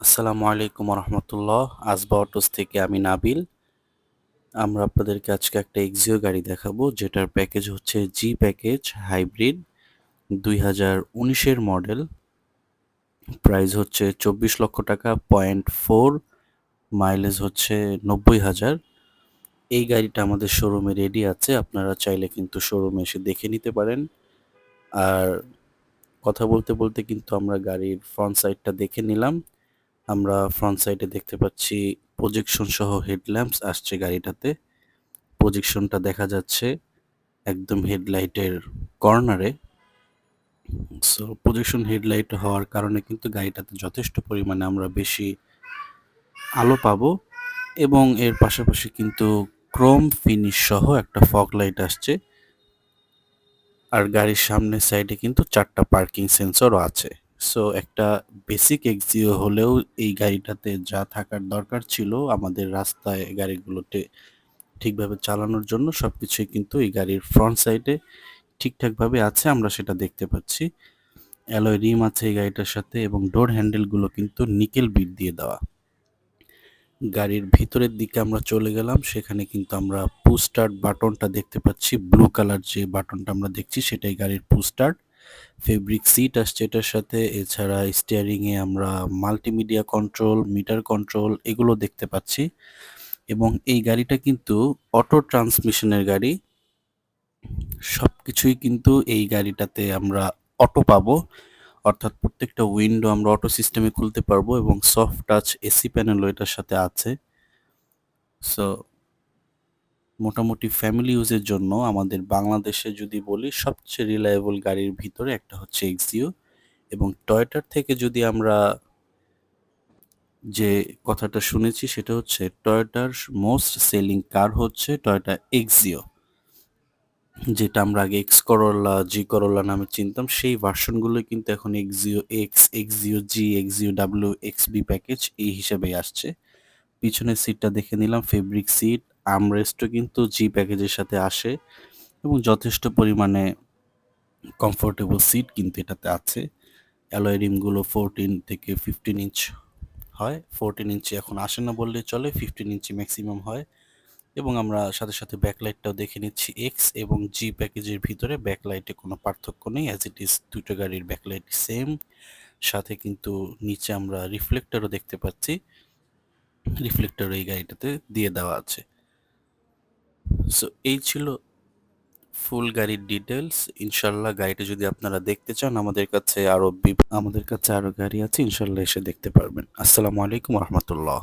আসসালামু আলাইকুম রহমতুল্লাহ। আসবা অটোস থেকে আমি নাবিল। আমরা আপনাদেরকে আজকে একটা এক্সিও গাড়ি দেখাবো, যেটার প্যাকেজ হচ্ছে জি প্যাকেজ হাইব্রিড 2019-এর মডেল। প্রাইস হচ্ছে 24 লক্ষ টাকা, 0.4 মাইলেজ হচ্ছে 90,000। এই গাড়িটা আমাদের শোরুমে রেডি আছে, আপনারা চাইলে কিন্তু শোরুমে এসে দেখে নিতে পারেন। আর কথা বলতে বলতে কিন্তু আমরা গাড়ির ফ্রন্ট সাইডটা দেখে নিলাম। আমরা ফ্রন্ট সাইডে দেখতে পাচ্ছি প্রজেকশন সহ হেডল্যাম্পস আসছে গাড়িটাতে। প্রজেকশনটা দেখা যাচ্ছে একদম হেডলাইটের কর্নারে। সো প্রজেকশন হেডলাইট হওয়ার কারণে কিন্তু গাড়িটাতে যথেষ্ট পরিমাণে আমরা বেশি আলো পাবো, এবং এর পাশাপাশি কিন্তু ক্রোম ফিনিশ সহ একটা ফগ লাইট আসছে। আর গাড়ির সামনের সাইডে কিন্তু 4টা পার্কিং সেন্সরও আছে। সো একটা বেসিক এক্সিও হলেও এই গাড়িটাতে যা থাকার দরকার ছিল আমাদের রাস্তায় গাড়িগুলোতে ঠিকভাবে চালানোর জন্য, সবকিছুই কিন্তু এই গাড়ির ফ্রন্ট সাইডে ঠিকঠাকভাবে আছে, আমরা সেটা দেখতে পাচ্ছি। অ্যালয় রিম আছে এই গাড়িটার সাথে, এবং ডোর হ্যান্ডেলগুলো কিন্তু নিকেল বিট দিয়ে দেওয়া। গাড়ির ভিতরের দিকে আমরা চলে গেলাম, সেখানে কিন্তু আমরা পুশ স্টার্ট বাটনটা দেখতে পাচ্ছি। ব্লু কালার যে বাটনটা আমরা দেখছি সেটাই গাড়ির পুশ স্টার্ট। ফেব্রিক সিট আসছে এটার সাথে। এছাড়া স্টিয়ারিংয়ে আমরা মাল্টিমিডিয়া কন্ট্রোল, মিটার কন্ট্রোল এগুলো দেখতে পাচ্ছি। এবং এই গাড়িটা কিন্তু অটো ট্রান্সমিশনের গাড়ি। সবকিছুই কিন্তু এই গাড়িটাতে আমরা অটো পাবো, অর্থাৎ প্রত্যেকটা উইন্ডো আমরা অটো সিস্টেমে খুলতে পারবো, এবং সফট টাচ এসি প্যানেলও এটার সাথে আছে। সো মোটামুটি ফ্যামিলি ইউজের জন্য আমাদের বাংলাদেশে যদি বলি সবচেয়ে রিলায়েবল গাড়ির ভিতরে একটা হচ্ছে এক্সিও। এবং টয়োটার থেকে যদি আমরা যে কথাটা শুনেছি সেটা হচ্ছে টয়োটার মোস্ট সেলিং কার হচ্ছে টয়োটা এক্সিও, যেটা আমরা আগে এক্স করোলা, জি করোলা নামে চিনতাম। সেই ভার্সনগুলো কিন্তু এখন Axio X, Axio G, Axio W, X B package এই হিসেবেই আসছে। পিছনের সিটটা দেখে নিলাম, ফেব্রিক সিট। আর্মরেস্টও কিন্তু জি প্যাকেজের সাথে আসে, এবং যথেষ্ট পরিমাণে কমফোর্টেবল সিট কিন্তু এটাতে আছে। অ্যালয় রিমগুলো 14 থেকে 15 ইঞ্চ হয়। 14 ইঞ্চি এখন আসে না বললে চলে, 15 ইঞ্চি ম্যাক্সিমাম হয়। এবং আমরা সাথে সাথে ব্যাকলাইটটাও দেখে নিচ্ছি। এক্স এবং জি প্যাকেজের ভিতরে ব্যাকলাইটে কোনো পার্থক্য নেই, অ্যাজ ইট ইজ দুটো গাড়ির ব্যাকলাইট সেম। সাথে কিন্তু নিচে আমরা রিফ্লেক্টরও দেখতে পাচ্ছি, রিফ্লেক্টর এই গাড়িটাতে দিয়ে দেওয়া আছে। সো এই ছিল ফুল গাড়ির ডিটেলস। ইনশাল্লাহ গাড়িটা যদি আপনারা দেখতে চান, আমাদের কাছে আরো গাড়ি আছে, ইনশাল্লাহ এসে দেখতে পারবেন। আসসালামু আলাইকুম রহমতুল্লাহ।